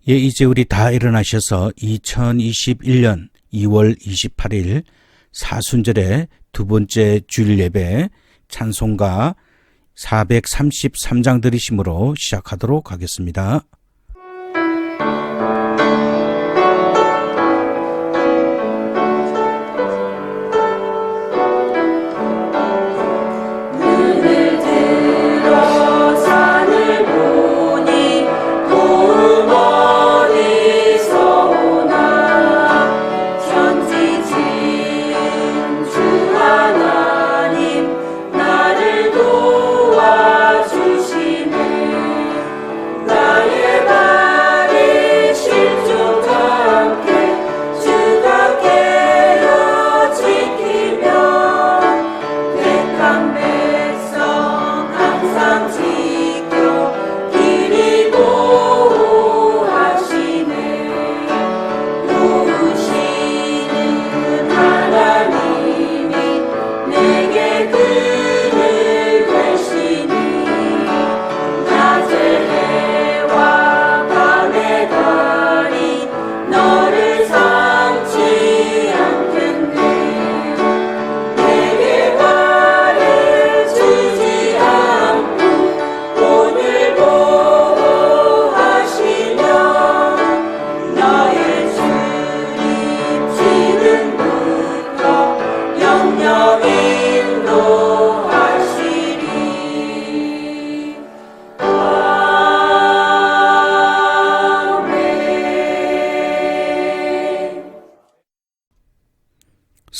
예, 이제 우리 다 일어나셔서 2021년 2월 28일 사순절의 두 번째 주일 예배 찬송가 433장 들으심으로 시작하도록 하겠습니다.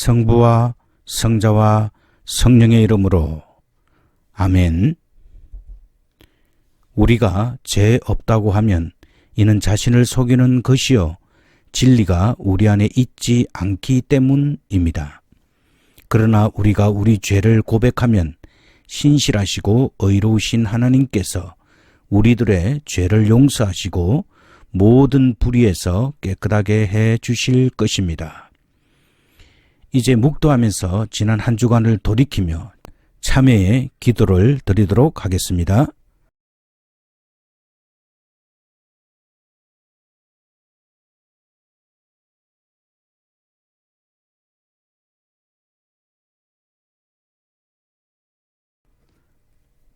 성부와 성자와 성령의 이름으로 아멘. 우리가 죄 없다고 하면 이는 자신을 속이는 것이요 진리가 우리 안에 있지 않기 때문입니다. 그러나 우리가 우리 죄를 고백하면 신실하시고 의로우신 하나님께서 우리들의 죄를 용서하시고 모든 불의에서 깨끗하게 해 주실 것입니다. 이제 묵도하면서 지난 한 주간을 돌이키며 참회의 기도를 드리도록 하겠습니다.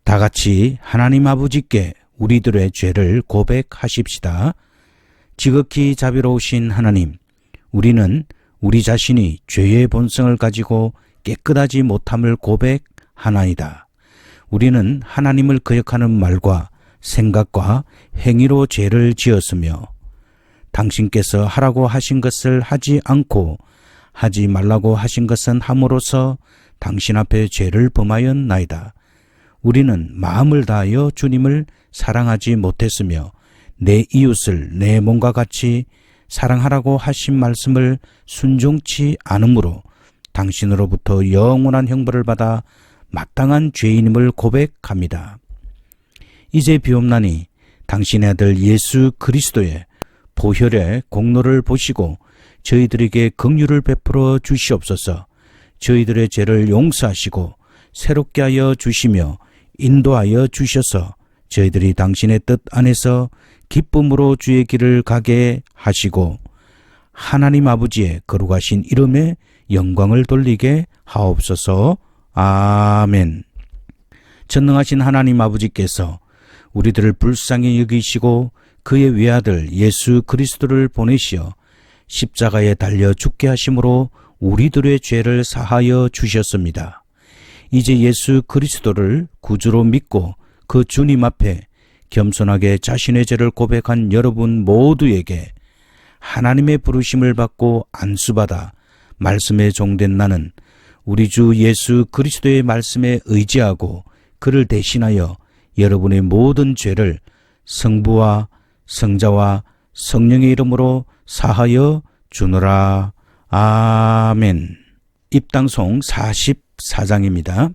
다 같이 하나님 아버지께 우리들의 죄를 고백하십시다. 지극히 자비로우신 하나님, 우리는 우리 자신이 죄의 본성을 가지고 깨끗하지 못함을 고백하나이다. 우리는 하나님을 거역하는 말과 생각과 행위로 죄를 지었으며 당신께서 하라고 하신 것을 하지 않고 하지 말라고 하신 것은 함으로써 당신 앞에 죄를 범하였나이다. 우리는 마음을 다하여 주님을 사랑하지 못했으며 내 이웃을 내 몸과 같이 사랑하라고 하신 말씀을 순종치 않으므로 당신으로부터 영원한 형벌을 받아 마땅한 죄인임을 고백합니다. 이제 비옵나니 당신의 아들 예수 그리스도의 보혈의 공로를 보시고 저희들에게 긍휼을 베풀어 주시옵소서. 저희들의 죄를 용서하시고 새롭게 하여 주시며 인도하여 주셔서 저희들이 당신의 뜻 안에서 기쁨으로 주의 길을 가게 하시고 하나님 아버지의 거룩하신 이름에 영광을 돌리게 하옵소서. 아멘. 전능하신 하나님 아버지께서 우리들을 불쌍히 여기시고 그의 외아들 예수 그리스도를 보내시어 십자가에 달려 죽게 하심으로 우리들의 죄를 사하여 주셨습니다. 이제 예수 그리스도를 구주로 믿고 그 주님 앞에 겸손하게 자신의 죄를 고백한 여러분 모두에게 하나님의 부르심을 받고 안수받아 말씀에 종된 나는 우리 주 예수 그리스도의 말씀에 의지하고 그를 대신하여 여러분의 모든 죄를 성부와 성자와 성령의 이름으로 사하여 주노라. 아멘. 입당송 44장입니다.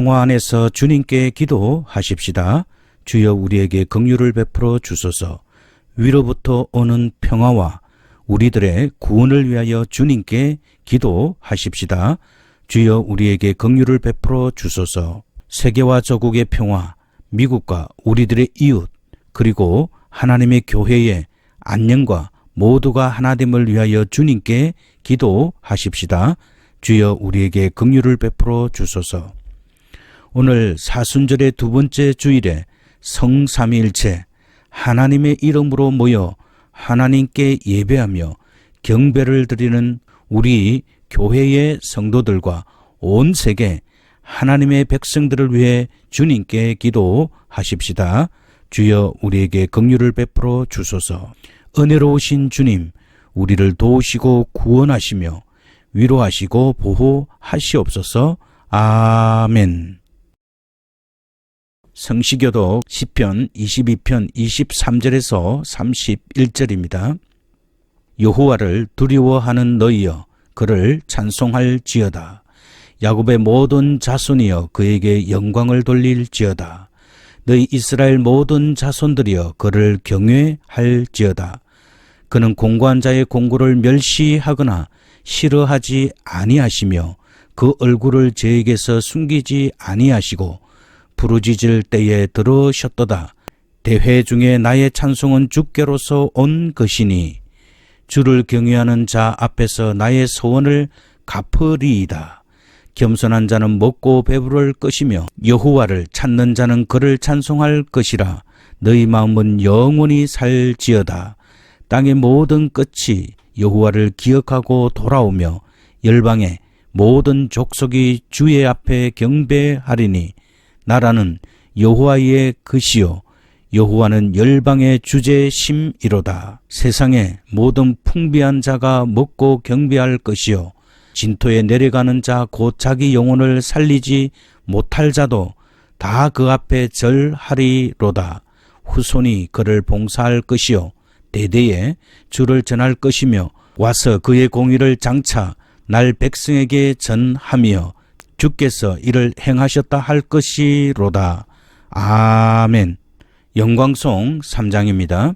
평화 안에서 주님께 기도하십시다. 주여 우리에게 긍휼을 베풀어 주소서. 위로부터 오는 평화와 우리들의 구원을 위하여 주님께 기도하십시다. 주여 우리에게 긍휼을 베풀어 주소서. 세계와 저국의 평화, 미국과 우리들의 이웃, 그리고 하나님의 교회의 안녕과 모두가 하나됨을 위하여 주님께 기도하십시다. 주여 우리에게 긍휼을 베풀어 주소서. 오늘 사순절의 두 번째 주일에 성삼위일체 하나님의 이름으로 모여 하나님께 예배하며 경배를 드리는 우리 교회의 성도들과 온 세계 하나님의 백성들을 위해 주님께 기도하십시다. 주여 우리에게 긍휼을 베풀어 주소서. 은혜로우신 주님, 우리를 도우시고 구원하시며 위로하시고 보호하시옵소서. 아멘. 성시교독 시편 22편 23절에서 31절입니다. 여호와를 두려워하는 너희여, 그를 찬송할지어다. 야곱의 모든 자손이여, 그에게 영광을 돌릴지어다. 너희 이스라엘 모든 자손들이여, 그를 경외할지어다. 그는 공고한 자의 공고를 멸시하거나 싫어하지 아니하시며 그 얼굴을 저에게서 숨기지 아니하시고 부르짖을 때에 들으셨도다. 대회 중에 나의 찬송은 주께로서 온 것이니 주를 경외하는 자 앞에서 나의 소원을 갚으리이다. 겸손한 자는 먹고 배부를 것이며 여호와를 찾는 자는 그를 찬송할 것이라. 너희 마음은 영원히 살지어다. 땅의 모든 끝이 여호와를 기억하고 돌아오며 열방의 모든 족속이 주의 앞에 경배하리니 나라는 여호와의 것이요 여호와는 열방의 주제심이로다. 세상의 모든 풍비한 자가 먹고 경배할 것이요 진토에 내려가는 자 곧 자기 영혼을 살리지 못할 자도 다 그 앞에 절하리로다. 후손이 그를 봉사할 것이요 대대에 주를 전할 것이며 와서 그의 공의를 장차 날 백성에게 전하며 주께서 이를 행하셨다 할 것이로다. 아멘. 영광송 3장입니다.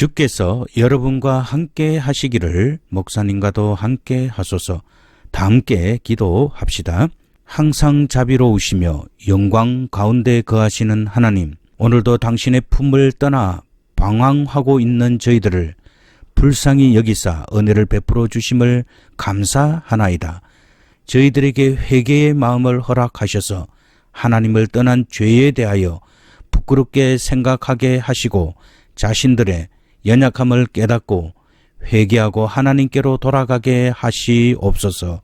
주께서 여러분과 함께 하시기를 목사님과도 함께 하소서. 다 함께 기도합시다. 항상 자비로우시며 영광 가운데 거하시는 하나님, 오늘도 당신의 품을 떠나 방황하고 있는 저희들을 불쌍히 여기사 은혜를 베풀어 주심을 감사하나이다. 저희들에게 회개의 마음을 허락하셔서 하나님을 떠난 죄에 대하여 부끄럽게 생각하게 하시고 자신들의 연약함을 깨닫고 회개하고 하나님께로 돌아가게 하시옵소서.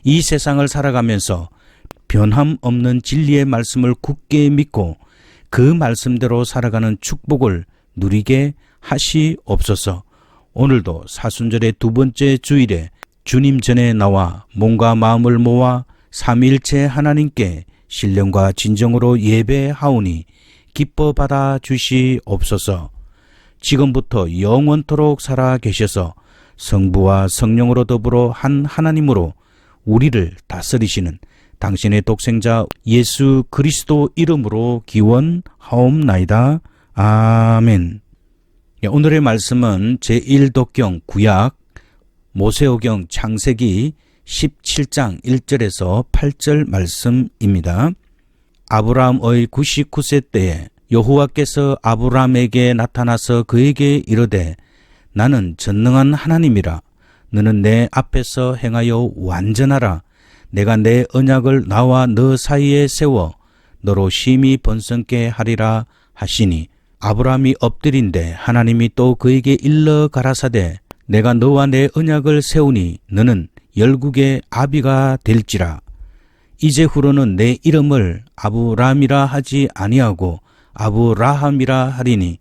이 세상을 살아가면서 변함없는 진리의 말씀을 굳게 믿고 그 말씀대로 살아가는 축복을 누리게 하시옵소서. 오늘도 사순절의 두 번째 주일에 주님 전에 나와 몸과 마음을 모아 삼위일체 하나님께 신령과 진정으로 예배하오니 기뻐 받아 주시옵소서. 지금부터 영원토록 살아 계셔서 성부와 성령으로 더불어 한 하나님으로 우리를 다스리시는 당신의 독생자 예수 그리스도 이름으로 기원하옵나이다. 아멘. 오늘의 말씀은 제1독경 구약 모세오경 창세기 17장 1절에서 8절 말씀입니다. 아브라함의 99세 때에 여호와께서 아브라함에게 나타나서 그에게 이르되 나는 전능한 하나님이라. 너는 내 앞에서 행하여 완전하라. 내가 내 언약을 나와 너 사이에 세워 너로 심히 번성케 하리라 하시니 아브라함이 엎드린데 하나님이 또 그에게 일러 가라사대 내가 너와 내 언약을 세우니 너는 열국의 아비가 될지라. 이제후로는 내 이름을 아브라함이라 하지 아니하고 아브라함이라 하리니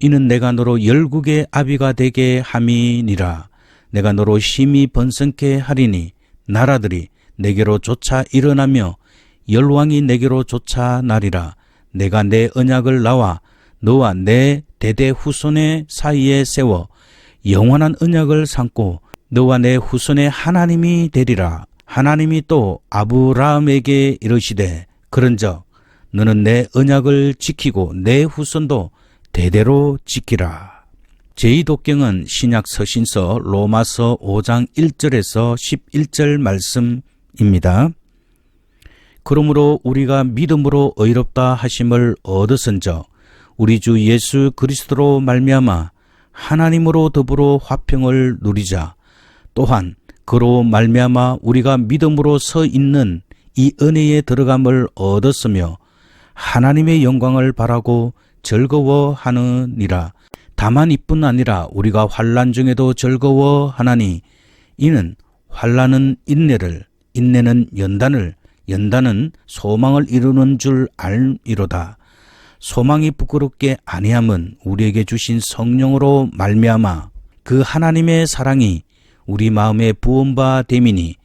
이는 내가 너로 열국의 아비가 되게 함이니라. 내가 너로 심히 번성케 하리니 나라들이 내게로 쫓아 일어나며 열왕이 내게로 쫓아 나리라. 내가 내 언약을 나와 너와 내 대대 후손의 사이에 세워 영원한 언약을 삼고 너와 내 후손의 하나님이 되리라. 하나님이 또 아브라함에게 이르시되 그런즉 너는 내 언약을 지키고 내 후손도 대대로 지키라. 제2독경은 신약 서신서 로마서 5장 1절에서 11절 말씀입니다. 그러므로 우리가 믿음으로 의롭다 하심을 얻었은즉 우리 주 예수 그리스도로 말미암아 하나님으로 더불어 화평을 누리자. 또한 그로 말미암아 우리가 믿음으로 서 있는 이 은혜에 들어감을 얻었으며 하나님의 영광을 바라고 즐거워하느니라. 다만 이뿐 아니라 우리가 환난 중에도 즐거워하나니 이는 환난은 인내를, 인내는 연단을, 연단은 소망을 이루는 줄 알미로다. 소망이 부끄럽게 아니함은 우리에게 주신 성령으로 말미암아 그 하나님의 사랑이 우리 마음에 부음바 됨이니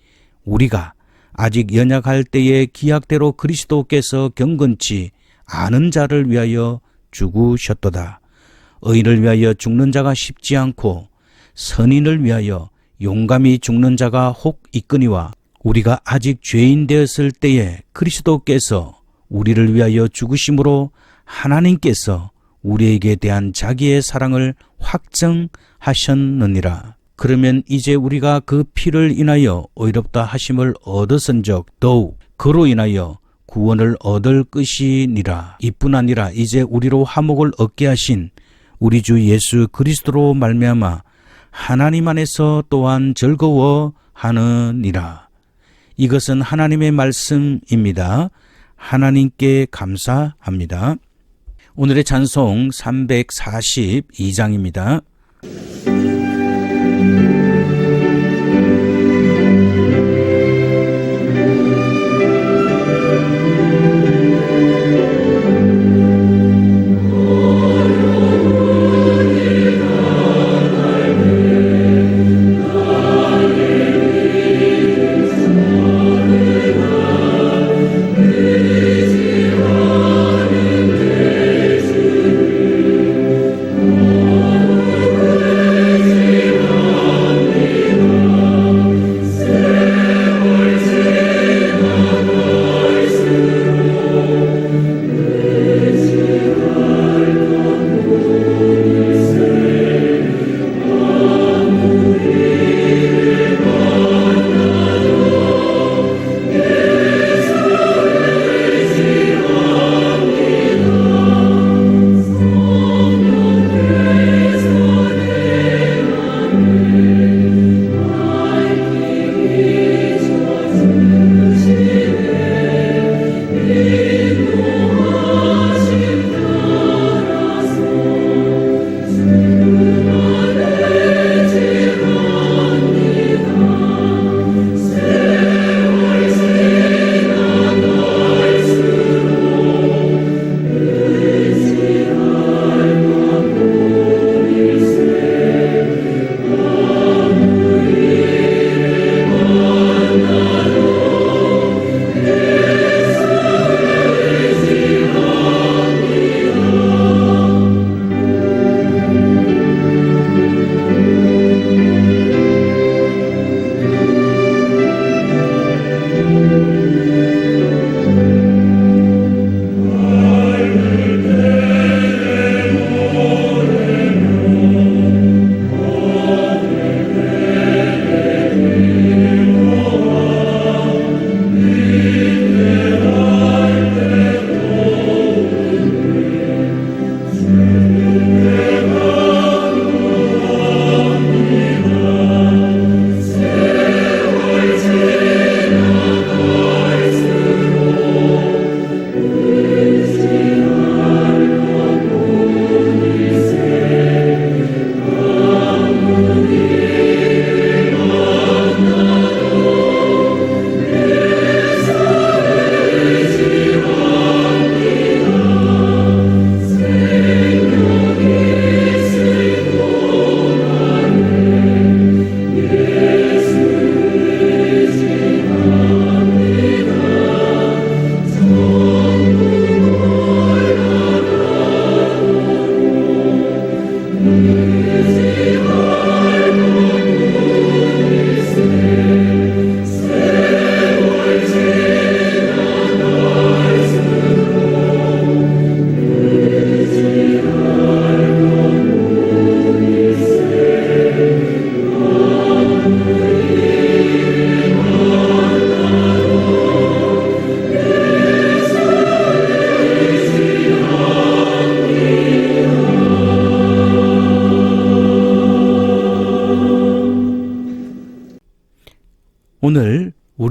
우리가 아직 연약할 때에 기약대로 그리스도께서 경건치 않은 자를 위하여 죽으셨도다. 의인을 위하여 죽는 자가 쉽지 않고 선인을 위하여 용감히 죽는 자가 혹 있거니와 우리가 아직 죄인 되었을 때에 그리스도께서 우리를 위하여 죽으심으로 하나님께서 우리에게 대한 자기의 사랑을 확정하셨느니라. 그러면 이제 우리가 그 피를 인하여 의롭다 하심을 얻었은즉 더욱 그로 인하여 구원을 얻을 것이니라. 이뿐 아니라 이제 우리로 화목을 얻게 하신 우리 주 예수 그리스도로 말미암아 하나님 안에서 또한 즐거워하느니라. 이것은 하나님의 말씀입니다. 하나님께 감사합니다. 오늘의 찬송 342장입니다.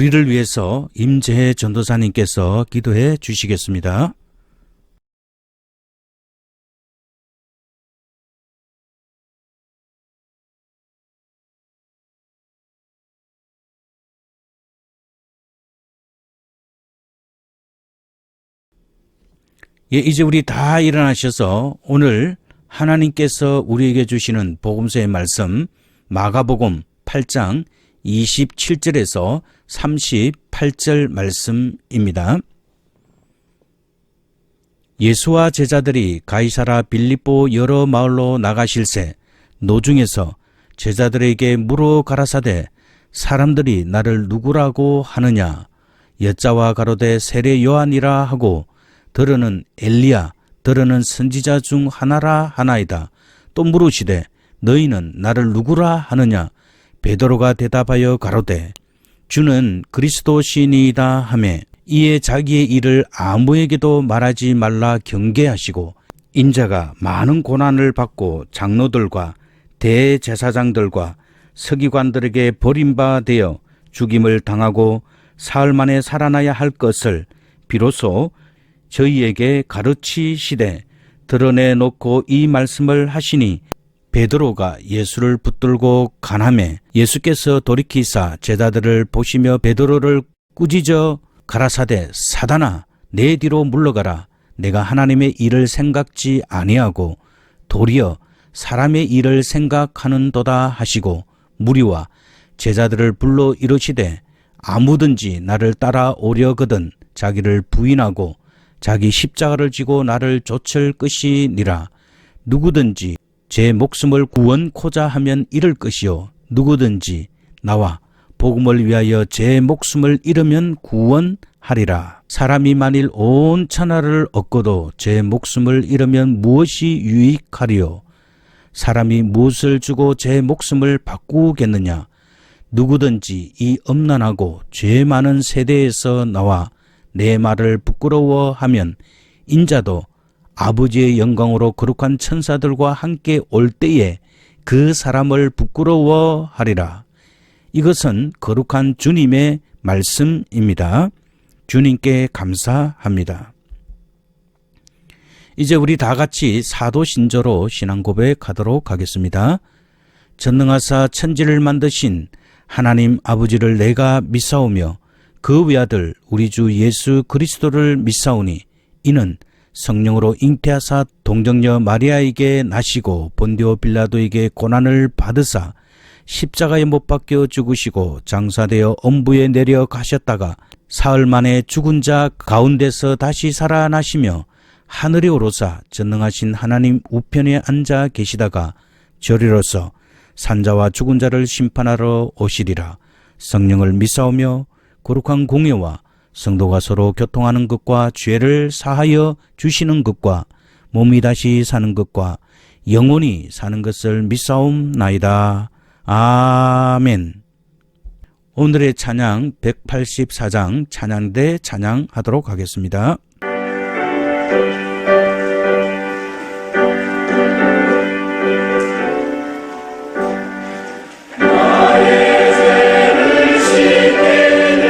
우리를 위해서 임재혜 전도사님께서 기도해 주시겠습니다. 예, 이제 우리 다 일어나셔서 오늘 하나님께서 우리에게 주시는 복음서의 말씀 마가복음 8장 27절에서 38절 말씀입니다. 예수와 제자들이 가이사라 빌립보 여러 마을로 나가실새 노중에서 제자들에게 물어 가라사대 사람들이 나를 누구라고 하느냐 여자와 가로되 세례 요한이라 하고 더러는 엘리야 더러는 선지자 중 하나라 하나이다. 또 물으시되 너희는 나를 누구라 하느냐 베드로가 대답하여 가로되 주는 그리스도시니이다 하매 이에 자기의 일을 아무에게도 말하지 말라 경계하시고 인자가 많은 고난을 받고 장로들과 대제사장들과 서기관들에게 버림받아 죽임을 당하고 사흘 만에 살아나야 할 것을 비로소 저희에게 가르치시되 드러내놓고 이 말씀을 하시니 베드로가 예수를 붙들고 간함에 예수께서 돌이키사 제자들을 보시며 베드로를 꾸짖어 가라사대 사단아 내 뒤로 물러가라 내가 하나님의 일을 생각지 아니하고 도리어 사람의 일을 생각하는도다 하시고 무리와 제자들을 불러 이르시되 아무든지 나를 따라오려거든 자기를 부인하고 자기 십자가를 지고 나를 좇을 것이니라. 누구든지 제 목숨을 구원코자 하면 잃을 것이요 누구든지 나와 복음을 위하여 제 목숨을 잃으면 구원하리라. 사람이 만일 온 천하를 얻고도 제 목숨을 잃으면 무엇이 유익하리요? 사람이 무엇을 주고 제 목숨을 바꾸겠느냐? 누구든지 이 엄난하고 죄 많은 세대에서 나와 내 말을 부끄러워하면 인자도 아버지의 영광으로 거룩한 천사들과 함께 올 때에 그 사람을 부끄러워하리라. 이것은 거룩한 주님의 말씀입니다. 주님께 감사합니다. 이제 우리 다 같이 사도신조로 신앙 고백하도록 하겠습니다. 전능하사 천지를 만드신 하나님 아버지를 내가 믿사오며 그 외아들 우리 주 예수 그리스도를 믿사오니 이는 성령으로 잉태하사 동정녀 마리아에게 나시고 본디오 빌라도에게 고난을 받으사 십자가에 못 박혀 죽으시고 장사되어 엄부에 내려가셨다가 사흘 만에 죽은 자 가운데서 다시 살아나시며 하늘에 오르사 전능하신 하나님 우편에 앉아 계시다가 저리로서 산자와 죽은 자를 심판하러 오시리라. 성령을 믿사오며 거룩한 공예와 성도가 서로 교통하는 것과 죄를 사하여 주시는 것과 몸이 다시 사는 것과 영원히 사는 것을 믿사옵나이다. 아멘. 오늘의 찬양 184장 찬양대 찬양하도록 하겠습니다. 예수의 은혜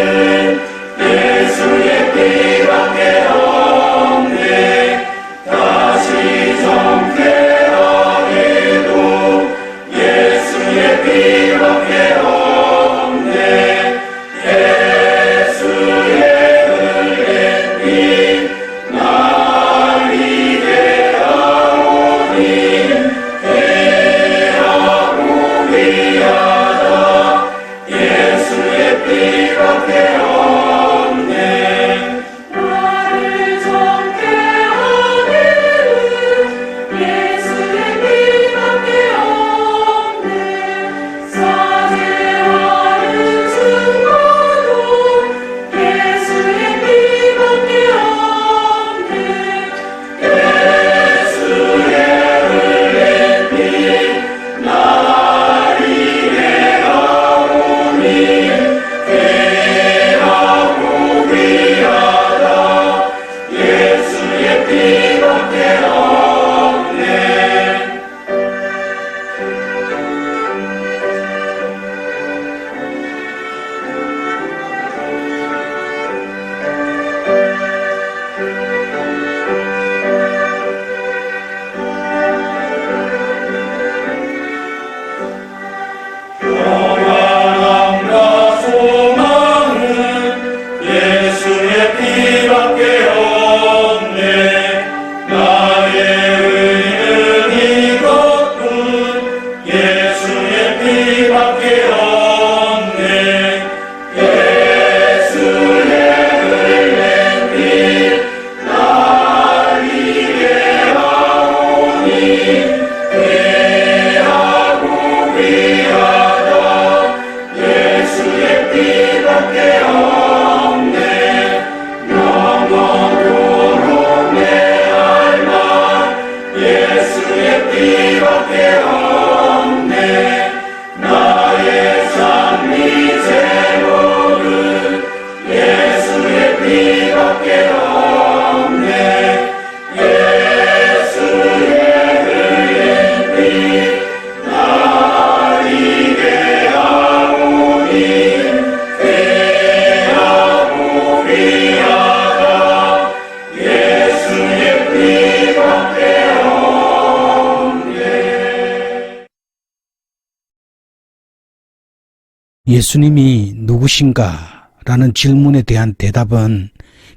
예수님이 누구신가? 라는 질문에 대한 대답은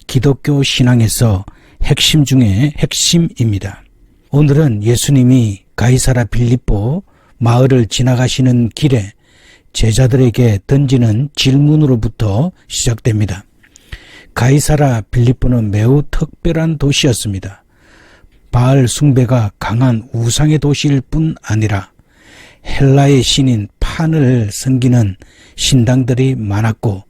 기독교 신앙에서 핵심 중의 핵심입니다. 오늘은 예수님이 가이사라 빌립보 마을을 지나가시는 길에 제자들에게 던지는 질문으로부터 시작됩니다. 가이사라 빌립보는 매우 특별한 도시였습니다. 바알 숭배가 강한 우상의 도시일 뿐 아니라 헬라의 신인 판을 섬기는 신당들이 많았고,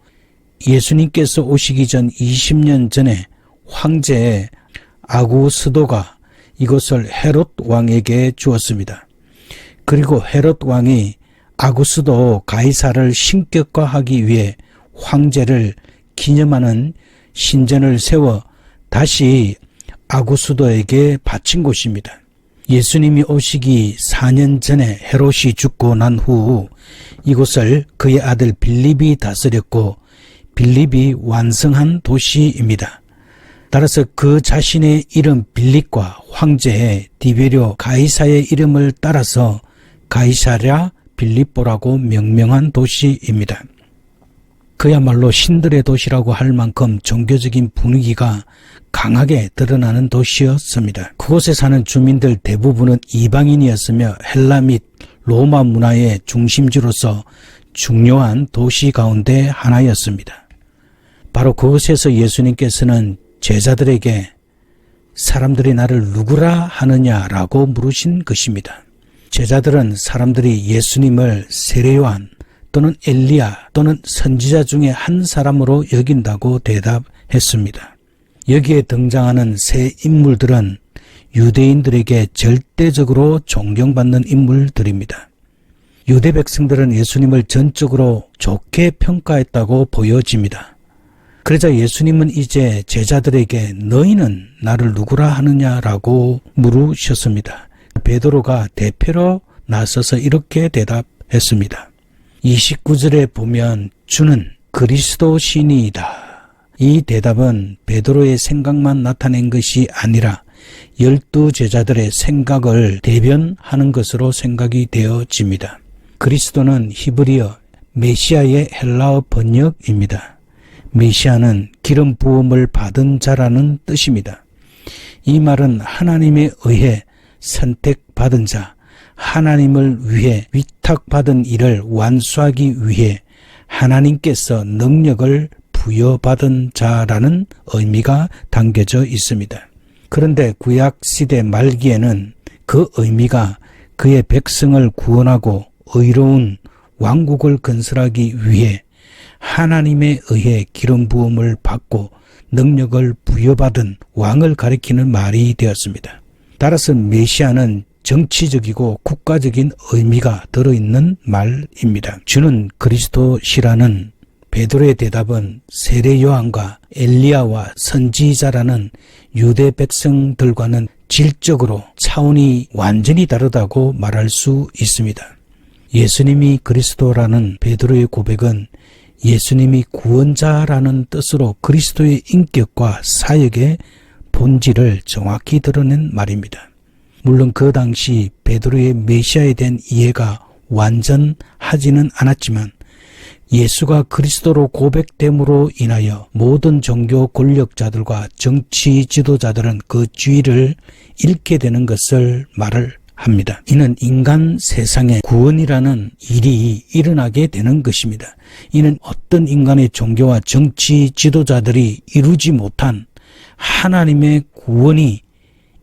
예수님께서 오시기 전 20년 전에 황제 아구스도가 이것을 헤롯 왕에게 주었습니다. 그리고 헤롯 왕이 아구스도 가이사를 신격화하기 위해 황제를 기념하는 신전을 세워 다시 아구스도에게 바친 곳입니다. 예수님이 오시기 4년 전에 헤롯이 죽고 난 후 이곳을 그의 아들 빌립이 다스렸고, 빌립이 완성한 도시입니다. 따라서 그 자신의 이름 빌립과 황제 디베rio 가이사의 이름을 따라서 가이사랴 빌립보라고 명명한 도시입니다. 그야말로 신들의 도시라고 할 만큼 종교적인 분위기가 강하게 드러나는 도시였습니다. 그곳에 사는 주민들 대부분은 이방인이었으며 헬라 및 로마 문화의 중심지로서 중요한 도시 가운데 하나였습니다. 바로 그곳에서 예수님께서는 제자들에게 사람들이 나를 누구라 하느냐라고 물으신 것입니다. 제자들은 사람들이 예수님을 세례요한 또는 엘리야 또는 선지자 중에 한 사람으로 여긴다고 대답했습니다. 여기에 등장하는 세 인물들은 유대인들에게 절대적으로 존경받는 인물들입니다. 유대 백성들은 예수님을 전적으로 좋게 평가했다고 보여집니다. 그러자 예수님은 이제 제자들에게 너희는 나를 누구라 하느냐라고 물으셨습니다. 베드로가 대표로 나서서 이렇게 대답했습니다. 29절에 보면 주는 그리스도시니이다. 이 대답은 베드로의 생각만 나타낸 것이 아니라 12 제자들의 생각을 대변하는 것으로 생각이 되어집니다. 그리스도는 히브리어 메시아의 헬라어 번역입니다. 메시아는 기름 부음을 받은 자라는 뜻입니다. 이 말은 하나님에 의해 선택받은 자, 하나님을 위해 위탁받은 일을 완수하기 위해 하나님께서 능력을 부여받은 자라는 의미가 담겨져 있습니다. 그런데 구약시대 말기에는 그 의미가 그의 백성을 구원하고 의로운 왕국을 건설하기 위해 하나님에 의해 기름 부음을 받고 능력을 부여받은 왕을 가리키는 말이 되었습니다. 따라서 메시아는 정치적이고 국가적인 의미가 들어있는 말입니다. 주는 그리스도시라는 베드로의 대답은 세례 요한과 엘리야와 선지자라는 유대 백성들과는 질적으로 차원이 완전히 다르다고 말할 수 있습니다. 예수님이 그리스도라는 베드로의 고백은 예수님이 구원자라는 뜻으로 그리스도의 인격과 사역의 본질을 정확히 드러낸 말입니다. 물론 그 당시 베드로의 메시아에 대한 이해가 완전하지는 않았지만 예수가 그리스도로 고백됨으로 인하여 모든 종교 권력자들과 정치 지도자들은 그 주의를 잃게 되는 것을 말을 합니다. 이는 인간 세상에 구원이라는 일이 일어나게 되는 것입니다. 이는 어떤 인간의 종교와 정치 지도자들이 이루지 못한 하나님의 구원이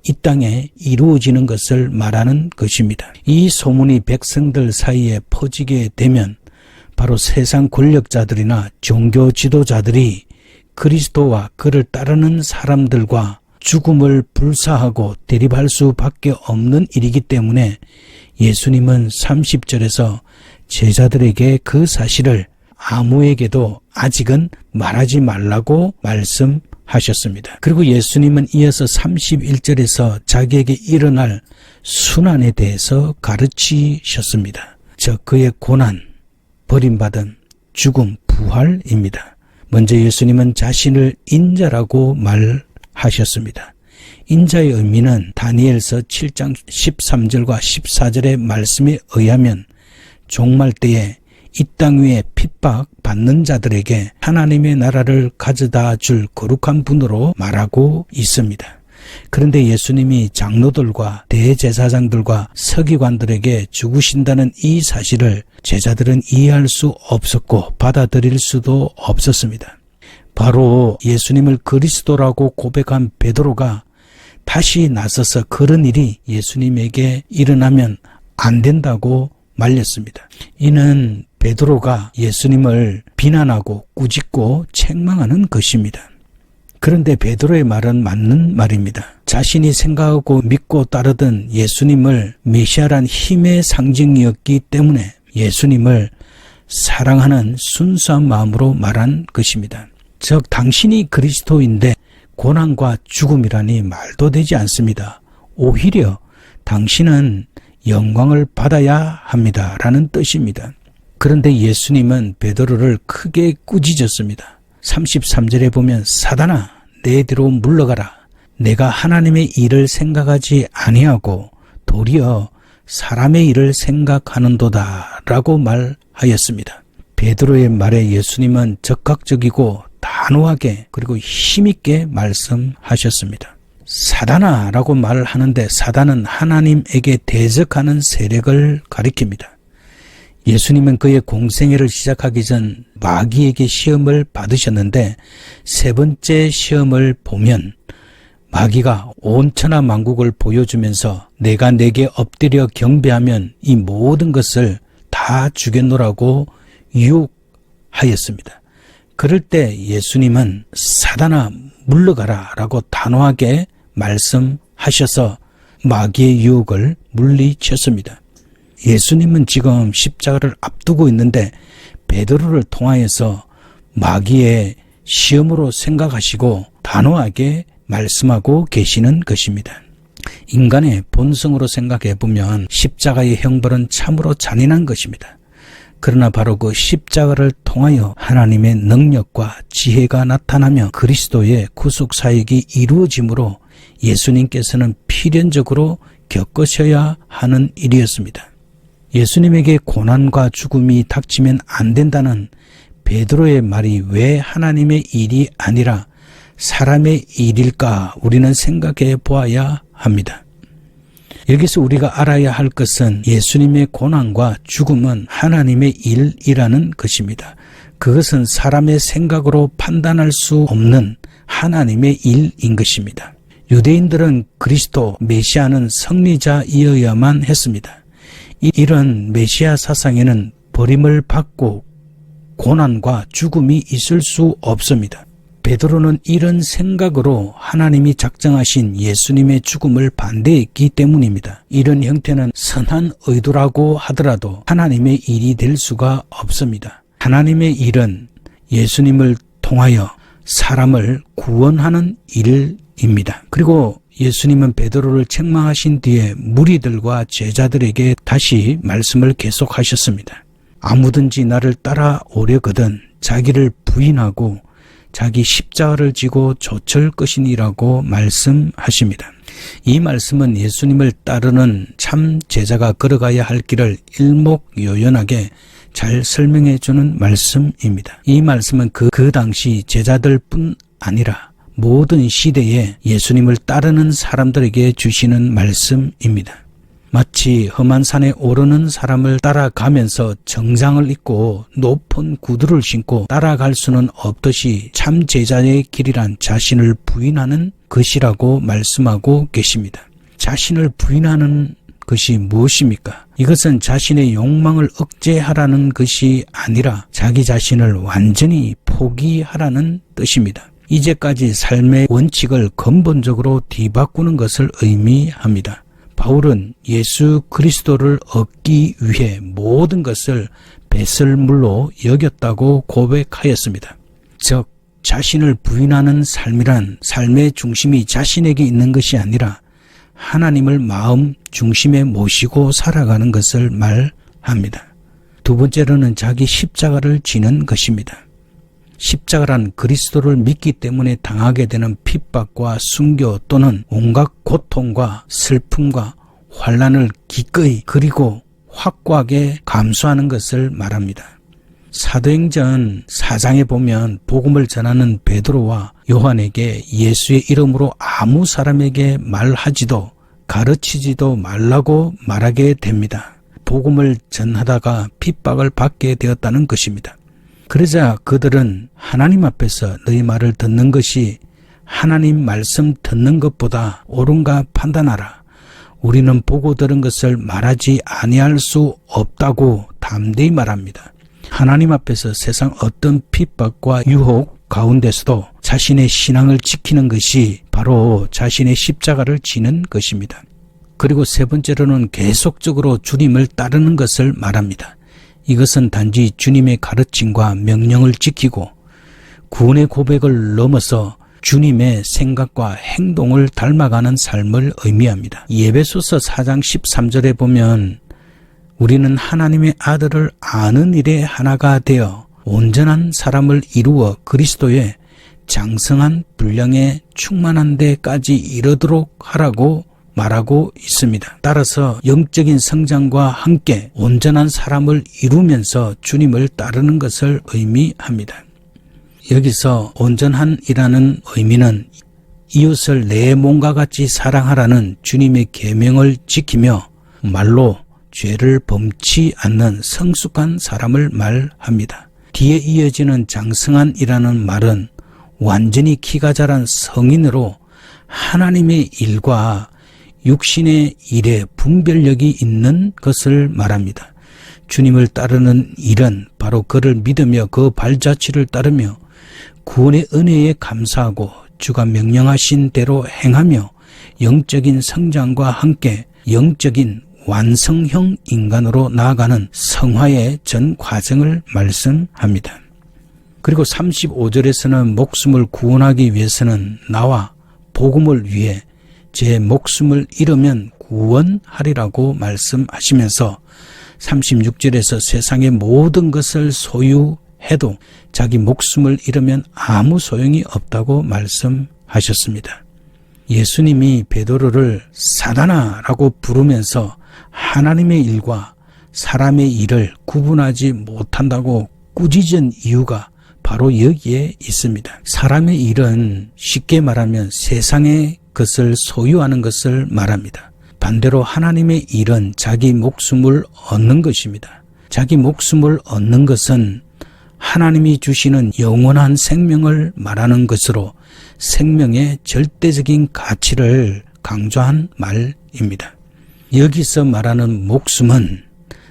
이 땅에 이루어지는 것을 말하는 것입니다. 이 소문이 백성들 사이에 퍼지게 되면 바로 세상 권력자들이나 종교 지도자들이 그리스도와 그를 따르는 사람들과 죽음을 불사하고 대립할 수밖에 없는 일이기 때문에 예수님은 30절에서 제자들에게 그 사실을 아무에게도 아직은 말하지 말라고 말씀하셨습니다. 하셨습니다. 그리고 예수님은 이어서 31절에서 자기에게 일어날 순환에 대해서 가르치셨습니다. 즉 그의 고난, 버림받음, 죽음, 부활입니다. 먼저 예수님은 자신을 인자라고 말하셨습니다. 인자의 의미는 다니엘서 7장 13절과 14절의 말씀에 의하면 종말 때에 이 땅 위에 핍박받는 자들에게 하나님의 나라를 가져다 줄 거룩한 분으로 말하고 있습니다. 그런데 예수님이 장로들과 대제사장들과 서기관들에게 죽으신다는 이 사실을 제자들은 이해할 수 없었고 받아들일 수도 없었습니다. 바로 예수님을 그리스도라고 고백한 베드로가 다시 나서서 그런 일이 예수님에게 일어나면 안 된다고 말렸습니다. 이는 베드로가 예수님을 비난하고 꾸짖고 책망하는 것입니다. 그런데 베드로의 말은 맞는 말입니다. 자신이 생각하고 믿고 따르던 예수님을 메시아란 힘의 상징이었기 때문에 예수님을 사랑하는 순수한 마음으로 말한 것입니다. 즉 당신이 그리스도인데 고난과 죽음이라니 말도 되지 않습니다. 오히려 당신은 영광을 받아야 합니다. 라는 뜻입니다. 그런데 예수님은 베드로를 크게 꾸짖었습니다. 33절에 보면 사단아 내 뒤로 물러가라. 내가 하나님의 일을 생각하지 아니하고 도리어 사람의 일을 생각하는도다 라고 말하였습니다. 베드로의 말에 예수님은 적극적이고 단호하게 그리고 힘있게 말씀하셨습니다. 사단아 라고 말을 하는데 사단은 하나님에게 대적하는 세력을 가리킵니다. 예수님은 그의 공생애를 시작하기 전 마귀에게 시험을 받으셨는데 세 번째 시험을 보면 마귀가 온 천하 만국을 보여주면서 내가 내게 엎드려 경배하면 이 모든 것을 다 주겠노라고 유혹하였습니다. 그럴 때 예수님은 사단아 물러가라 라고 단호하게 말씀하셔서 마귀의 유혹을 물리쳤습니다. 예수님은 지금 십자가를 앞두고 있는데 베드로를 통하여서 마귀의 시험으로 생각하시고 단호하게 말씀하고 계시는 것입니다. 인간의 본성으로 생각해 보면 십자가의 형벌은 참으로 잔인한 것입니다. 그러나 바로 그 십자가를 통하여 하나님의 능력과 지혜가 나타나며 그리스도의 구속 사역이 이루어지므로 예수님께서는 필연적으로 겪으셔야 하는 일이었습니다. 예수님에게 고난과 죽음이 닥치면 안 된다는 베드로의 말이 왜 하나님의 일이 아니라 사람의 일일까 우리는 생각해 보아야 합니다. 여기서 우리가 알아야 할 것은 예수님의 고난과 죽음은 하나님의 일이라는 것입니다. 그것은 사람의 생각으로 판단할 수 없는 하나님의 일인 것입니다. 유대인들은 그리스도 메시아는 승리자이어야만 했습니다. 이런 메시아 사상에는 버림을 받고 고난과 죽음이 있을 수 없습니다. 베드로는 이런 생각으로 하나님이 작정하신 예수님의 죽음을 반대했기 때문입니다. 이런 형태는 선한 의도라고 하더라도 하나님의 일이 될 수가 없습니다. 하나님의 일은 예수님을 통하여 사람을 구원하는 일입니다. 그리고 예수님은 베드로를 책망하신 뒤에 무리들과 제자들에게 다시 말씀을 계속하셨습니다. 아무든지 나를 따라오려거든 자기를 부인하고 자기 십자가를 지고 좇을 것이니라고 말씀하십니다. 이 말씀은 예수님을 따르는 참 제자가 걸어가야 할 길을 일목요연하게 잘 설명해 주는 말씀입니다. 이 말씀은 그 당시 제자들뿐 아니라 모든 시대에 예수님을 따르는 사람들에게 주시는 말씀입니다. 마치 험한 산에 오르는 사람을 따라가면서 정장을 입고 높은 구두를 신고 따라갈 수는 없듯이 참 제자의 길이란 자신을 부인하는 것이라고 말씀하고 계십니다. 자신을 부인하는 것이 무엇입니까? 이것은 자신의 욕망을 억제하라는 것이 아니라 자기 자신을 완전히 포기하라는 뜻입니다. 이제까지 삶의 원칙을 근본적으로 뒤바꾸는 것을 의미합니다. 바울은 예수 그리스도를 얻기 위해 모든 것을 배설물로 여겼다고 고백하였습니다. 즉 자신을 부인하는 삶이란 삶의 중심이 자신에게 있는 것이 아니라 하나님을 마음 중심에 모시고 살아가는 것을 말합니다. 두 번째로는 자기 십자가를 지는 것입니다. 십자가란 그리스도를 믿기 때문에 당하게 되는 핍박과 순교 또는 온갖 고통과 슬픔과 환난을 기꺼이 그리고 확고하게 감수하는 것을 말합니다. 사도행전 4장에 보면 복음을 전하는 베드로와 요한에게 예수의 이름으로 아무 사람에게 말하지도 가르치지도 말라고 말하게 됩니다. 복음을 전하다가 핍박을 받게 되었다는 것입니다. 그러자 그들은 하나님 앞에서 너희 말을 듣는 것이 하나님 말씀 듣는 것보다 옳은가 판단하라. 우리는 보고 들은 것을 말하지 아니할 수 없다고 담대히 말합니다. 하나님 앞에서 세상 어떤 핍박과 유혹 가운데서도 자신의 신앙을 지키는 것이 바로 자신의 십자가를 지는 것입니다. 그리고 세 번째로는 계속적으로 주님을 따르는 것을 말합니다. 이것은 단지 주님의 가르침과 명령을 지키고 구원의 고백을 넘어서 주님의 생각과 행동을 닮아가는 삶을 의미합니다. 에베소서 4장 13절에 보면 우리는 하나님의 아들을 아는 일에 하나가 되어 온전한 사람을 이루어 그리스도의 장성한 분량에 충만한 데까지 이르도록 하라고 말하고 있습니다. 따라서 영적인 성장과 함께 온전한 사람을 이루면서 주님을 따르는 것을 의미합니다. 여기서 온전한이라는 의미는 이웃을 내 몸과 같이 사랑하라는 주님의 계명을 지키며 말로 죄를 범치 않는 성숙한 사람을 말합니다. 뒤에 이어지는 장성한이라는 말은 완전히 키가 자란 성인으로 하나님의 일과 육신의 일에 분별력이 있는 것을 말합니다. 주님을 따르는 일은 바로 그를 믿으며 그 발자취를 따르며 구원의 은혜에 감사하고 주가 명령하신 대로 행하며 영적인 성장과 함께 영적인 완성형 인간으로 나아가는 성화의 전 과정을 말씀합니다. 그리고 35절에서는 목숨을 구원하기 위해서는 나와 복음을 위해 제 목숨을 잃으면 구원하리라고 말씀하시면서 36절에서 세상의 모든 것을 소유해도 자기 목숨을 잃으면 아무 소용이 없다고 말씀하셨습니다. 예수님이 베드로를 사단아라고 부르면서 하나님의 일과 사람의 일을 구분하지 못한다고 꾸짖은 이유가 바로 여기에 있습니다. 사람의 일은 쉽게 말하면 세상의 것을 소유하는 것을 말합니다. 반대로 하나님의 일은 자기 목숨을 얻는 것입니다. 자기 목숨을 얻는 것은 하나님이 주시는 영원한 생명을 말하는 것으로 생명의 절대적인 가치를 강조한 말입니다. 여기서 말하는 목숨은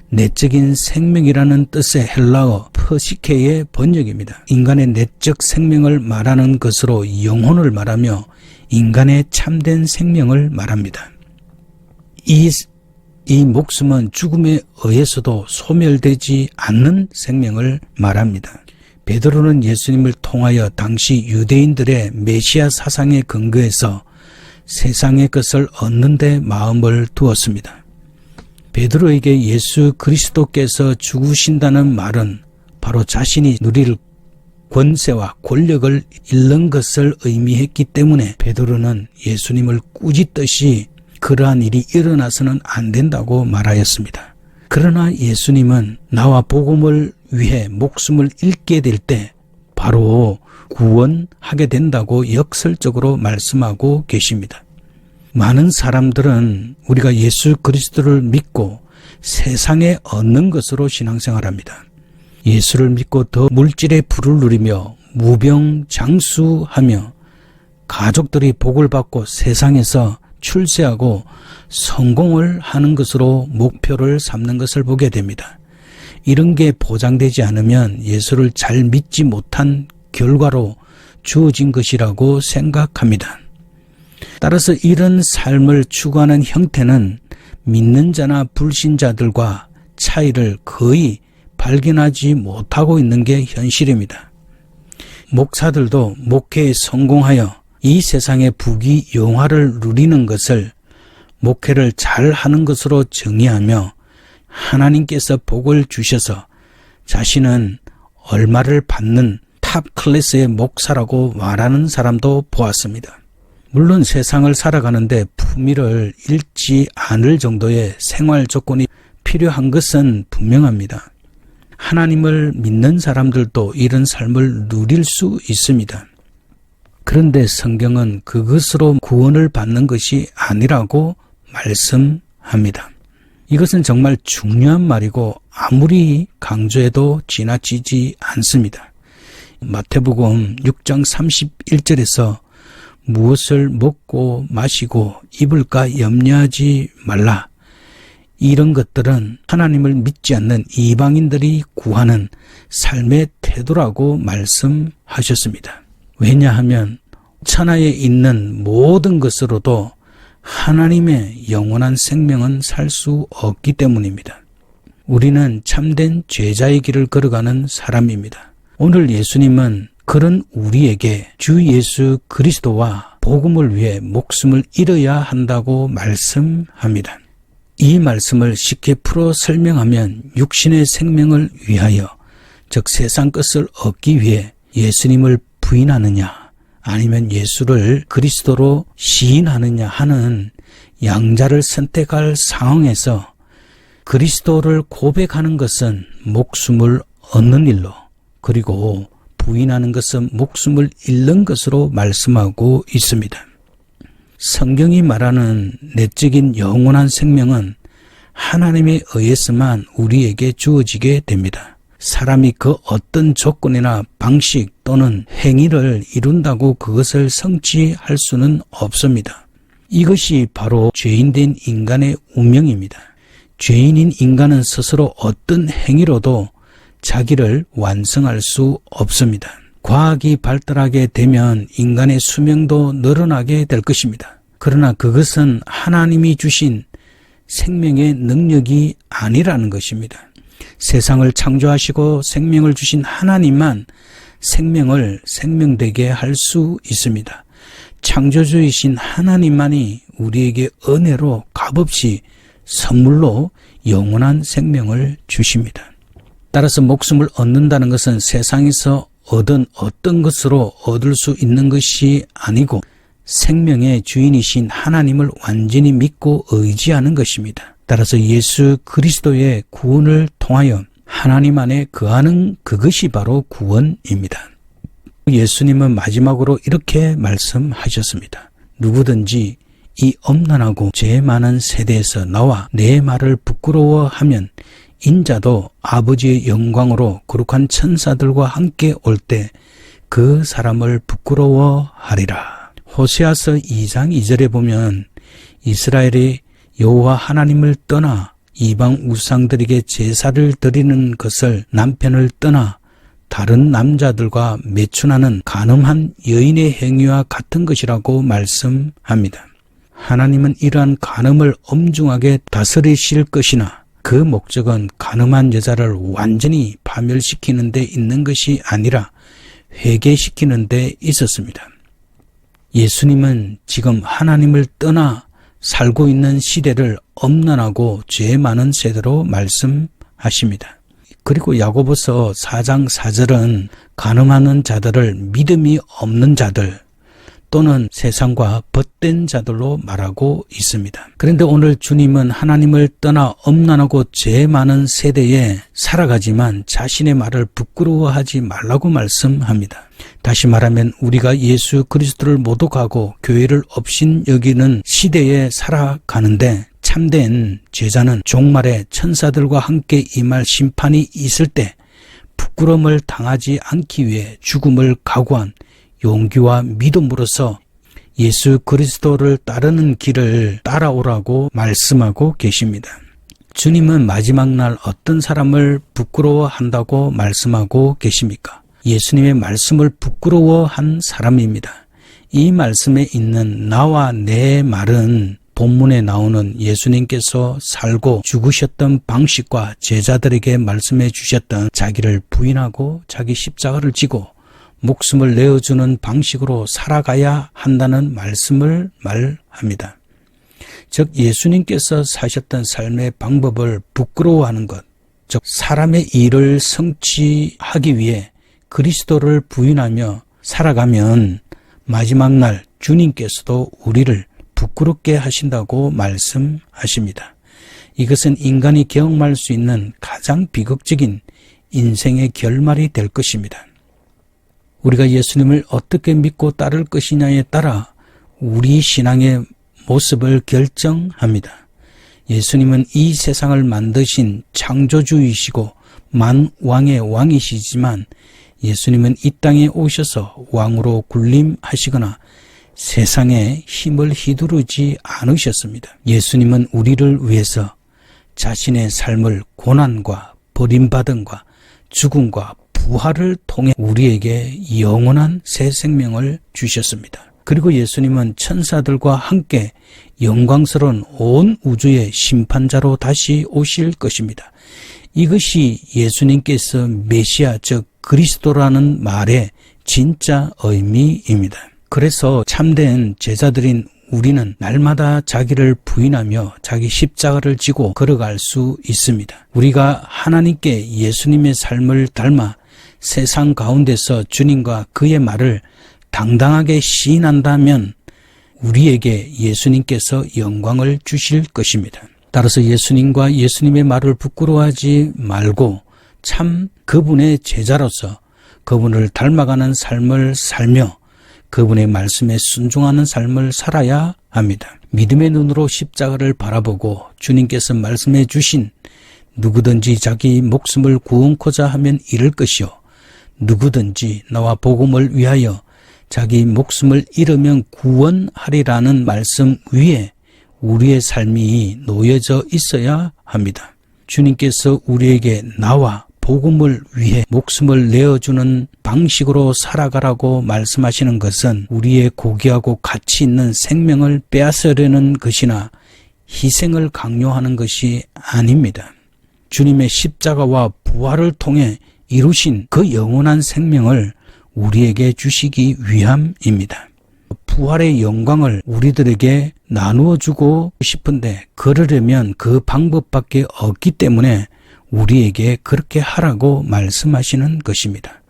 내적인 생명이라는 뜻의 헬라어 퍼시케의 번역입니다. 인간의 내적 생명을 말하는 것으로 영혼을 말하며 인간의 참된 생명을 말합니다. 이 목숨은 죽음에 의해서도 소멸되지 않는 생명을 말합니다. 베드로는 예수님을 통하여 당시 유대인들의 메시아 사상에 근거해서 세상의 것을 얻는 데 마음을 두었습니다. 베드로에게 예수 그리스도께서 죽으신다는 말은 바로 자신이 누릴 권세와 권력을 잃는 것을 의미했기 때문에 베드로는 예수님을 꾸짖듯이 그러한 일이 일어나서는 안 된다고 말하였습니다. 그러나 예수님은 나와 복음을 위해 목숨을 잃게 될 때 바로 구원하게 된다고 역설적으로 말씀하고 계십니다. 많은 사람들은 우리가 예수 그리스도를 믿고 세상에 얻는 것으로 신앙생활합니다. 예수를 믿고 더 물질의 부를 누리며 무병장수하며 가족들이 복을 받고 세상에서 출세하고 성공을 하는 것으로 목표를 삼는 것을 보게 됩니다. 이런 게 보장되지 않으면 예수를 잘 믿지 못한 결과로 주어진 것이라고 생각합니다. 따라서 이런 삶을 추구하는 형태는 믿는 자나 불신자들과 차이를 거의 발견하지 못하고 있는 게 현실입니다. 목사들도 목회에 성공하여 이 세상의 부귀영화를 누리는 것을 목회를 잘 하는 것으로 정의하며 하나님께서 복을 주셔서 자신은 얼마를 받는 탑 클래스의 목사라고 말하는 사람도 보았습니다. 물론 세상을 살아가는데 품위를 잃지 않을 정도의 생활 조건이 필요한 것은 분명합니다. 하나님을 믿는 사람들도 이런 삶을 누릴 수 있습니다. 그런데 성경은 그것으로 구원을 받는 것이 아니라고 말씀합니다. 이것은 정말 중요한 말이고 아무리 강조해도 지나치지 않습니다. 마태복음 6장 31절에서 무엇을 먹고 마시고 입을까 염려하지 말라. 이런 것들은 하나님을 믿지 않는 이방인들이 구하는 삶의 태도라고 말씀하셨습니다. 왜냐하면 천하에 있는 모든 것으로도 하나님의 영원한 생명은 살 수 없기 때문입니다. 우리는 참된 제자의 길을 걸어가는 사람입니다. 오늘 예수님은 그런 우리에게 주 예수 그리스도와 복음을 위해 목숨을 잃어야 한다고 말씀합니다. 이 말씀을 쉽게 풀어 설명하면 육신의 생명을 위하여, 즉 세상 것을 얻기 위해 예수님을 부인하느냐 아니면 예수를 그리스도로 시인하느냐 하는 양자를 선택할 상황에서 그리스도를 고백하는 것은 목숨을 얻는 일로, 그리고 부인하는 것은 목숨을 잃는 것으로 말씀하고 있습니다. 성경이 말하는 내적인 영원한 생명은 하나님에 의해서만 우리에게 주어지게 됩니다. 사람이 그 어떤 조건이나 방식 또는 행위를 이룬다고 그것을 성취할 수는 없습니다. 이것이 바로 죄인된 인간의 운명입니다. 죄인인 인간은 스스로 어떤 행위로도 자기를 완성할 수 없습니다. 과학이 발달하게 되면 인간의 수명도 늘어나게 될 것입니다. 그러나 그것은 하나님이 주신 생명의 능력이 아니라는 것입니다. 세상을 창조하시고 생명을 주신 하나님만 생명을 생명되게 할 수 있습니다. 창조주이신 하나님만이 우리에게 은혜로 값없이 선물로 영원한 생명을 주십니다. 따라서 목숨을 얻는다는 것은 세상에서 얻은 어떤 것으로 얻을 수 있는 것이 아니고 생명의 주인이신 하나님을 완전히 믿고 의지하는 것입니다. 따라서 예수 그리스도의 구원을 통하여 하나님 안에 거하는 그것이 바로 구원입니다. 예수님은 마지막으로 이렇게 말씀하셨습니다. 누구든지 이 엄난하고 죄 많은 세대에서 나와 내 말을 부끄러워하면 인자도 아버지의 영광으로 거룩한 천사들과 함께 올 때 그 사람을 부끄러워하리라. 호세아서 2장 2절에 보면 이스라엘이 여호와 하나님을 떠나 이방 우상들에게 제사를 드리는 것을 남편을 떠나 다른 남자들과 매춘하는 간음한 여인의 행위와 같은 것이라고 말씀합니다. 하나님은 이러한 간음을 엄중하게 다스리실 것이나 그 목적은 간음한 여자를 완전히 파멸시키는 데 있는 것이 아니라 회개시키는 데 있었습니다. 예수님은 지금 하나님을 떠나 살고 있는 시대를 엄난하고 죄 많은 세대로 말씀하십니다. 그리고 야고보서 4장 4절은 간음하는 자들을 믿음이 없는 자들 또는 세상과 벗된 자들로 말하고 있습니다. 그런데 오늘 주님은 하나님을 떠나 엄난하고 죄 많은 세대에 살아가지만 자신의 말을 부끄러워하지 말라고 말씀합니다. 다시 말하면 우리가 예수 그리스도를 모독하고 교회를 업신 여기는 시대에 살아가는데 참된 제자는 종말에 천사들과 함께 임할 심판이 있을 때 부끄러움을 당하지 않기 위해 죽음을 각오한 용기와 믿음으로써 예수 그리스도를 따르는 길을 따라오라고 말씀하고 계십니다. 주님은 마지막 날 어떤 사람을 부끄러워한다고 말씀하고 계십니까? 예수님의 말씀을 부끄러워한 사람입니다. 이 말씀에 있는 나와 내 말은 본문에 나오는 예수님께서 살고 죽으셨던 방식과 제자들에게 말씀해 주셨던 자기를 부인하고 자기 십자가를 지고 목숨을 내어주는 방식으로 살아가야 한다는 말씀을 말합니다. 즉 예수님께서 사셨던 삶의 방법을 부끄러워하는 것, 즉 사람의 일을 성취하기 위해 그리스도를 부인하며 살아가면 마지막 날 주님께서도 우리를 부끄럽게 하신다고 말씀하십니다. 이것은 인간이 경험할 수 있는 가장 비극적인 인생의 결말이 될 것입니다. 우리가 예수님을 어떻게 믿고 따를 것이냐에 따라 우리 신앙의 모습을 결정합니다. 예수님은 이 세상을 만드신 창조주이시고 만왕의 왕이시지만 예수님은 이 땅에 오셔서 왕으로 군림하시거나 세상에 힘을 휘두르지 않으셨습니다. 예수님은 우리를 위해서 자신의 삶을 고난과 버림받음과 죽음과 부활을 통해 우리에게 영원한 새 생명을 주셨습니다. 그리고 예수님은 천사들과 함께 영광스러운 온 우주의 심판자로 다시 오실 것입니다. 이것이 예수님께서 메시아 즉 그리스도라는 말의 진짜 의미입니다. 그래서 참된 제자들인 우리는 날마다 자기를 부인하며 자기 십자가를 지고 걸어갈 수 있습니다. 우리가 하나님께 예수님의 삶을 닮아 세상 가운데서 주님과 그의 말을 당당하게 시인한다면 우리에게 예수님께서 영광을 주실 것입니다. 따라서 예수님과 예수님의 말을 부끄러워하지 말고 참 그분의 제자로서 그분을 닮아가는 삶을 살며 그분의 말씀에 순종하는 삶을 살아야 합니다. 믿음의 눈으로 십자가를 바라보고 주님께서 말씀해 주신 누구든지 자기 목숨을 구원코자 하면 잃을 것이요 누구든지 나와 복음을 위하여 자기 목숨을 잃으면 구원하리라는 말씀 위에 우리의 삶이 놓여져 있어야 합니다. 주님께서 우리에게 나와 복음을 위해 목숨을 내어주는 방식으로 살아가라고 말씀하시는 것은 우리의 고귀하고 가치 있는 생명을 빼앗으려는 것이나 희생을 강요하는 것이 아닙니다. 주님의 십자가와 부활을 통해 이루신 그 영원한 생명을 우리에게 주시기 위함입니다. 부활의 영광을 우리들에게 나누어 주고 싶은데 그러려면 그 방법밖에 없기 때문에 우리에게 그렇게 하라고 말씀하시는 것입니다.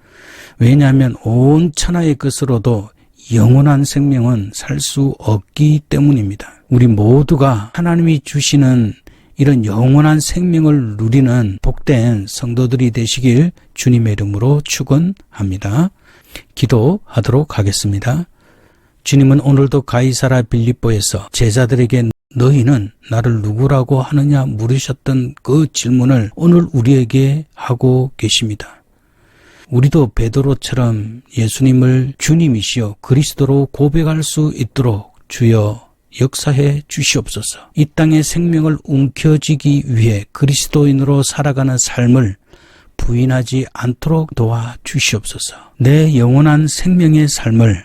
왜냐하면 온 천하의 것으로도 영원한 생명은 살 수 없기 때문입니다. 우리 모두가 하나님이 주시는 이런 영원한 생명을 누리는 복된 성도들이 되시길 주님의 이름으로 축원합니다. 기도하도록 하겠습니다. 주님은 오늘도 가이사라 빌립보에서 제자들에게 너희는 나를 누구라고 하느냐 물으셨던 그 질문을 오늘 우리에게 하고 계십니다. 우리도 베드로처럼 예수님을 주님이시여 그리스도로 고백할 수 있도록 주여 역사해 주시옵소서. 이 땅의 생명을 움켜쥐기 위해 그리스도인으로 살아가는 삶을 부인하지 않도록 도와주시옵소서. 내 영원한 생명의 삶을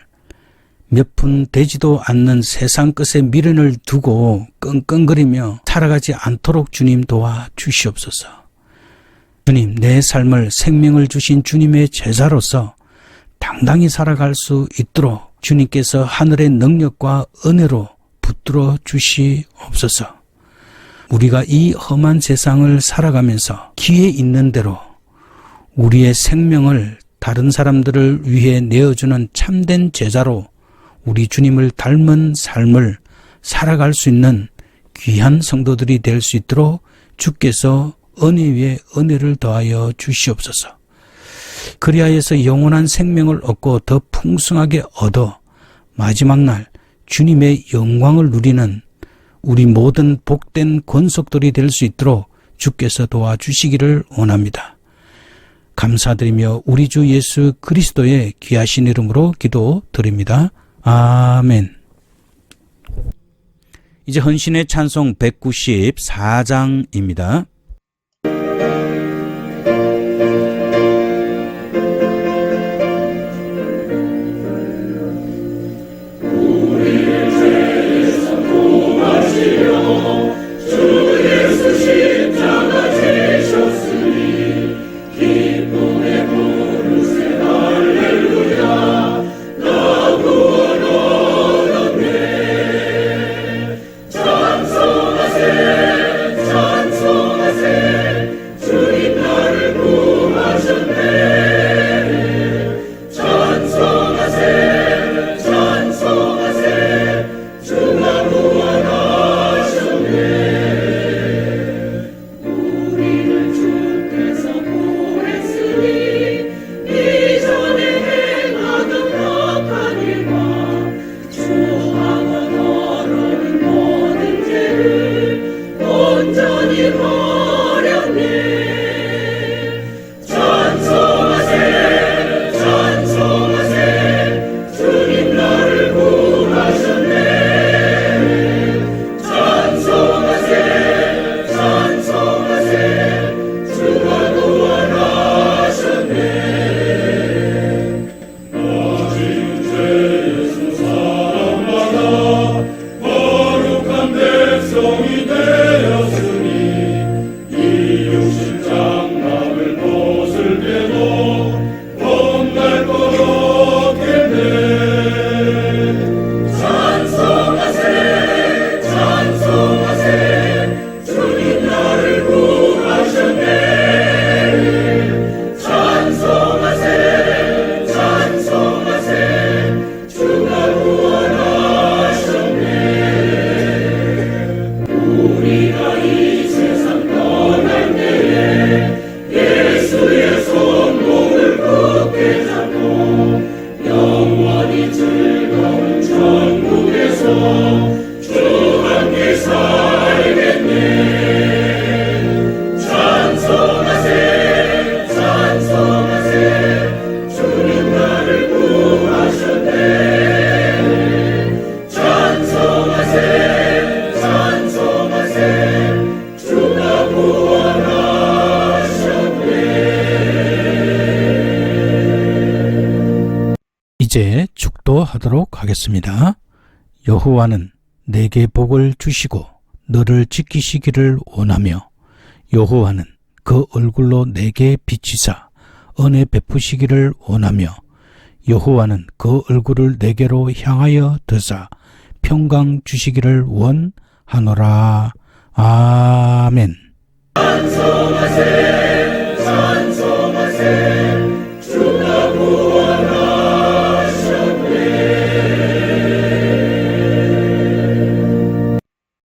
몇 푼 되지도 않는 세상 것에 미련을 두고 끙끙거리며 살아가지 않도록 주님 도와주시옵소서. 주님, 내 삶을 생명을 주신 주님의 제자로서 당당히 살아갈 수 있도록 주님께서 하늘의 능력과 은혜로 붙들어 주시옵소서. 우리가 이 험한 세상을 살아가면서 기회 있는 대로 우리의 생명을 다른 사람들을 위해 내어주는 참된 제자로 우리 주님을 닮은 삶을 살아갈 수 있는 귀한 성도들이 될 수 있도록 주께서 은혜 위에 은혜를 더하여 주시옵소서. 그리하여서 영원한 생명을 얻고 더 풍성하게 얻어 마지막 날 주님의 영광을 누리는 우리 모든 복된 권속들이 될 수 있도록 주께서 도와주시기를 원합니다. 감사드리며 우리 주 예수 그리스도의 귀하신 이름으로 기도드립니다. 아멘. 이제 헌신의 찬송 194장입니다. 기쁨의 부르세 할렐루야 기도하도록 하겠습니다. 여호와는 내게 복을 주시고 너를 지키시기를 원하며 여호와는 그 얼굴로 내게 비치사 은혜 베푸시기를 원하며 여호와는 그 얼굴을 내게로 향하여 드사 평강 주시기를 원하노라. 아멘. 찬송하세